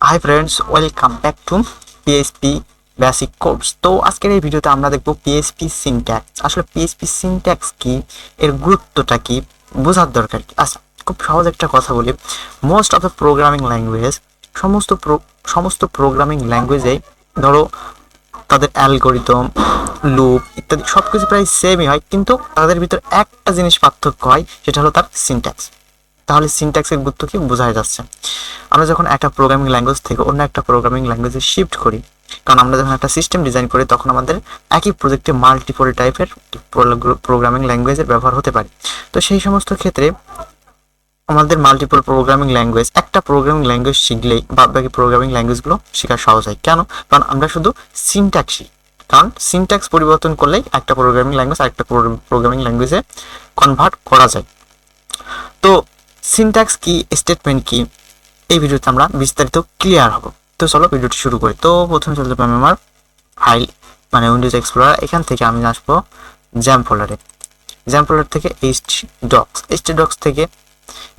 Hi friends, welcome back to PHP basic course. তো আজকের এই ভিডিওতে আমরা দেখব পিএইচপি সিনট্যাক্স। আসলে পিএইচপি সিনট্যাক্স কি, এর গুরুত্বটা কি, বোঝার দরকার কি। আচ্ছা, খুব সহজ একটা কথা বলি। Most of the programming language, সমস্ত প্রোগ্রামিং ল্যাঙ্গুয়েজেই ধরো তাদের অ্যালগরিদম, লুপ ইত্যাদি সব কিছু প্রায় সেমই হয়, কিন্তু তাদের ভিতর একটা জিনিস পার্থক্য হয়, সেটা হলো তার সিনট্যাক্স। তাহলে সিনট্যাক্সের গুরুত্ব কি বোঝা যাচ্ছে। আমরা যখন একটা প্রোগ্রামিং ল্যাঙ্গুয়েজ থেকে অন্য একটা প্রোগ্রামিং ল্যাঙ্গুয়েজে শিফট করি, কারণ আমরা যখন একটা সিস্টেম ডিজাইন করি তখন আমাদের একই প্রজেক্টে মাল্টিপল টাইপের প্রোগ্রামিং ল্যাঙ্গুয়েজের ব্যবহার হতে পারে। তো সেই সমস্ত ক্ষেত্রে আমাদের মাল্টিপল প্রোগ্রামিং ল্যাঙ্গুয়েজ, একটা প্রোগ্রামিং ল্যাঙ্গুয়েজ শিখলেই বাকি প্রোগ্রামিং ল্যাঙ্গুয়েজগুলো শেখা সহজ হয়। কেন? কারণ আমরা শুধু সিনট্যাক্স শিখি। কারণ সিনট্যাক্স পরিবর্তন করলেই একটা প্রোগ্রামিং ল্যাঙ্গুয়েজ আরেকটা প্রোগ্রামিং ল্যাঙ্গুয়েজে কনভার্ট করা যায়। তো সিনট্যাক্স কি, স্টেটমেন্ট কি, এই ভিডিওতে আমরা বিস্তারিত ক্লিয়ার হব। তো চলো ভিডিওটি শুরু করি। তো প্রথমে চলে যাবো আমি আমার ফাইল মানে উইন্ডোজ এক্সপ্লোরার। এখান থেকে আমি আসবো জ্যাম ফোল্ডারে। জ্যাম ফোল্ডার থেকে এইচটি ডক্স থেকে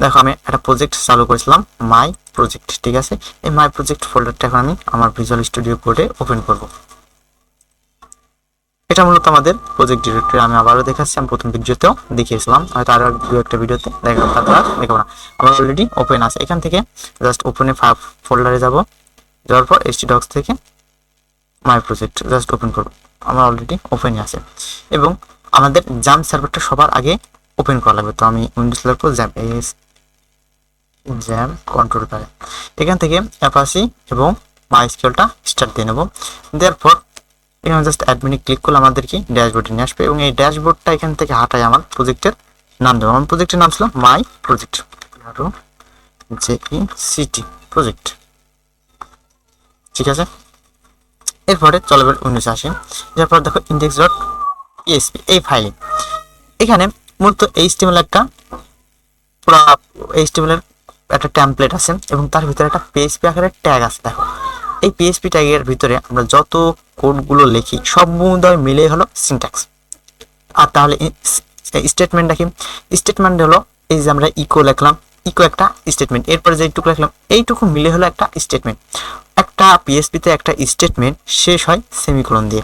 দেখো আমি একটা প্রজেক্ট চালু করেছিলাম, মাই প্রজেক্ট। ঠিক আছে, এই মাই প্রজেক্ট ফোল্ডারটা এখন আমি আমার ভিজুয়াল স্টুডিও কোডে ওপেন করব। এটা মূলত আমাদের প্রজেক্ট ডিরেক্টরি। আমি আবারও দেখাচ্ছি, আমি প্রথম ভিডিওতেও দেখিয়েছিলাম, হয়তো আরও দু একটা ভিডিওতে দেখাবো, তারপর দেখবো না। আমার অলরেডি ওপেন আছে। এখান থেকে জাস্ট ওপেনে ফোল্ডারে যাব, যাওয়ার পর এইচটি ডক্স থেকে মাই প্রজেক্ট জাস্ট ওপেন করব। আমার অলরেডি ওপেনই আছে এবং আমাদের জ্যাম সার্ভারটা সবার আগে ওপেন করা লাগবে। তো আমি উইন্ডোজ লেয়ার পর জ্যাম কন্ট্রোল করে এখান থেকে অ্যাপাচি এবং মাইস্কেলটা স্টার্ট দিয়ে নেব। দেওয়ার পর এখানে জাস্ট অ্যাডমিনে ক্লিক করলে আমাদেরকে ড্যাশবোর্ডে নিয়ে আসবে এবং এই ড্যাশবোর্ডটা এখান থেকে হাঁটায় আমার প্রজেক্টের নাম দেবো। আমার প্রজেক্টের নাম ছিল মাই প্রজেক্ট, JECT প্রজেক্ট। ঠিক আছে, এরপরে চলো এবার উইন্ডোজে আসি। এরপর দেখো index.php এই ফাইলে, এখানে মূলত HTML একটা পুরো HTML এর একটা টেমপ্লেট আছে এবং তার ভিতরে একটা PHP আকারের ট্যাগ আছে। দেখো এই PHP ট্যাগের ভিতরে আমরা যত কোডগুলো লিখি সব মিলে হলো সিনট্যাক্স। আর তাহলে স্টেটমেন্টটা কি? স্টেটমেন্ট হলো এই যে আমরা ইকো লিখলাম, ইকো একটা স্টেটমেন্ট। এরপরে যেটুকু লিখলাম এইটুকু মিলে হলো একটা স্টেটমেন্ট। একটা পিএইচপিতে একটা স্টেটমেন্ট শেষ হয় সেমিকোলন দিয়ে,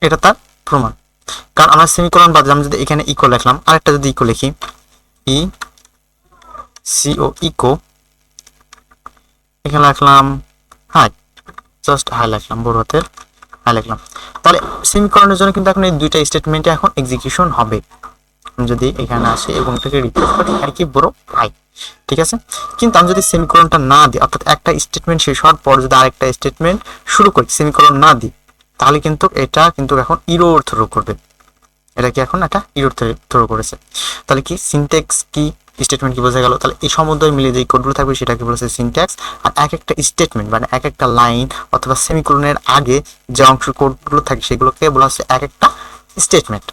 এটা তার প্রমাণ। কারণ আমরা সেমিকোলন বাদ আমি যদি এখানে ইকো লিখলাম, আরেকটা যদি ইকো লিখি ইকো, এখানে লিখলাম হাই, জাস্ট হাই লিখলাম, বড় হাতের হাই লিখলাম, তাহলে সেমিকোলনের জন্য কিন্তু এখন এই দুইটা স্টেটমেন্টে এখন এক্সিকিউশন হবে। আমি যদি এখানে আসি এবং এটাকে রিপ্লেস করি, আর কি বড় হাই। ঠিক আছে, কিন্তু আমি যদি সেমিকোলনটা না দিই, অর্থাৎ একটা স্টেটমেন্ট শেষ হওয়ার পর যদি আরেকটা স্টেটমেন্ট শুরু করি সেমিকোলন না দিই, তাহলে কিন্তু এটা কিন্তু এখন ইরর থ্রো করবে। এটা কি এখন একটা ইরর থ্রো করেছে। তাহলে কি সিনট্যাক্স কি, স্টেটমেন্ট কি বোঝা গেল। তাহলে এই সমুদ্র মিলে যে কোডগুলো থাকবে সেটাকে বলেছে সিনট্যাক্স। আর এক একটা স্টেটমেন্ট মানে এক একটা লাইন অথবা সেমিকোলনের আগে যে অংশ কোডগুলো থাকে সেগুলোকে বলা হচ্ছে এক একটা স্টেটমেন্ট।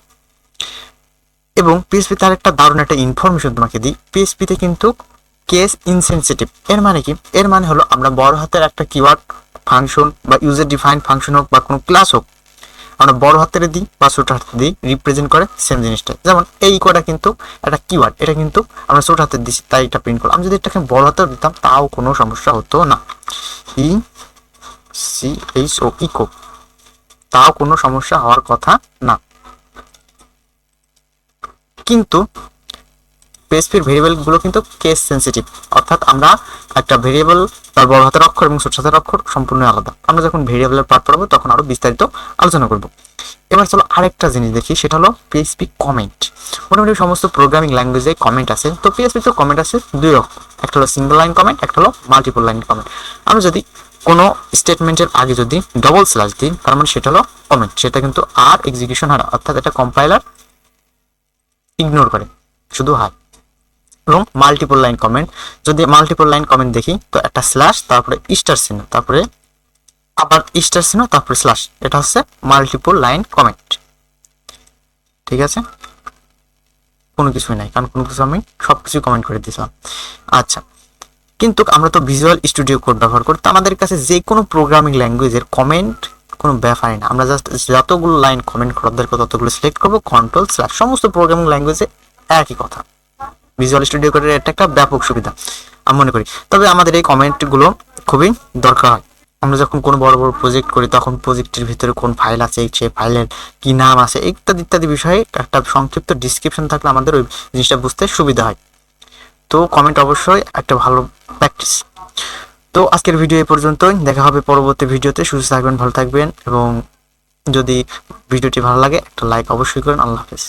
এবং পিএইচপিতে আর একটা দারুণ একটা ইনফরমেশন তোমাকে দিই, পিএইচপিতে কিন্তু কেস ইনসেনসিটিভ। এর মানে কি? এর মানে হলো আমরা বড় হাতের একটা কিওয়ার্ড ফাংশন বা ইউজার ডিফাইন্ড ফাংশন হোক বা কোনো ক্লাস হোক, আমরা বড় হাতের দিই বা ছোট হাতের দিই, রিপ্রেজেন্ট করে সেম জিনিসটা। যেমন এই ইকোটা কিন্তু একটা কিওয়ার্ড, এটা কিন্তু আমরা ছোট হাতের দিচ্ছি তাই এটা প্রিন্ট করলাম। আমি যদি এটাকে বড় হাতের দিতাম তাও কোনো সমস্যা হতো না, ইকো, তাও কোনো সমস্যা হওয়ার কথা না। কিন্তু পিএইচপির ভেরিয়েবলগুলো কিন্তু কেস সেন্সিটিভ, অর্থাৎ আমরা একটা ভেরিয়েবল তার বড় হাতের অক্ষর এবং ছোট হাতের অক্ষর সম্পূর্ণ আলাদা। আমরা যখন ভেরিয়েবলের পার্ট পড়াবো তখন আরো বিস্তারিত আলোচনা করব। এবার চলো আরেকটা জিনিস দেখি, সেটা হলো পিএইচপি কমেন্ট। মোটামুটি সমস্ত প্রোগ্রামিং ল্যাঙ্গুয়েজে কমেন্ট আছে। তো পিএইচপিতে কমেন্ট আছে দুই রকম, একটা হলো সিঙ্গেল লাইন কমেন্ট, একটা হলো মাল্টিপল লাইন কমেন্ট। আমরা যদি কোনো স্টেটমেন্টের আগে যদি ডবল স্ল্যাশ দিই, তার মানে সেটা হলো কমেন্ট, সেটা কিন্তু আর এক্সিকিউশন হয় না, অর্থাৎ এটা কম্পাইলার ইগনোর করে, শুধু হয়। এবং মাল্টিপল লাইন কমেন্ট, যদি মাল্টিপল লাইন কমেন্ট দেখি তো একটা স্ল্যাশ, তারপরে স্টার চিহ্ন, তারপরে আবার স্টার চিহ্ন, তারপরে স্ল্যাশ, এটা হচ্ছে মাল্টিপল লাইন কমেন্ট। ঠিক আছে, কোনো কিছুই নাই, কারণ কোনো কিছু আমি সব কিছু কমেন্ট করে দিয়েছিলাম। আচ্ছা, কিন্তু আমরা তো ভিজুয়াল স্টুডিও কোড ব্যবহার করি, তো আমাদের কাছে যে কোনো প্রোগ্রামিং ল্যাঙ্গুয়েজের কমেন্ট কোনো ব্যাপারই না। আমরা জাস্ট যতগুলো লাইন কমেন্ট করার দরকার ততগুলো সিলেক্ট করবো, কন্ট্রোল স্ল্যাশ। সমস্ত প্রোগ্রামিং ল্যাঙ্গুয়েজে একই কথা। ভিজুয়াল স্টুডিও কোডের এটা একটা ব্যাপক সুবিধা আমি মনে করি। তবে আমাদের এই কমেন্টগুলো খুবই দরকার হয়। আমরা যখন কোনো বড় বড় প্রজেক্ট করি তখন প্রজেক্টের ভিতরে কোন ফাইল আছে, সেই ফাইলের কি নাম আছে, ইত্যাদি ইত্যাদি বিষয়ে একটা সংক্ষিপ্ত ডিসক্রিপশন থাকলে আমাদের ওই জিনিসটা বুঝতে সুবিধা হয়। তো কমেন্ট অবশ্যই একটা ভালো প্র্যাকটিস। তো আজকের ভিডিও এই পর্যন্তই, দেখা হবে পরবর্তী ভিডিওতে। সুস্থ থাকবেন, ভালো থাকবেন, এবং যদি ভিডিওটি ভালো লাগে একটা লাইক অবশ্যই করেন। আল্লাহ হাফেজ।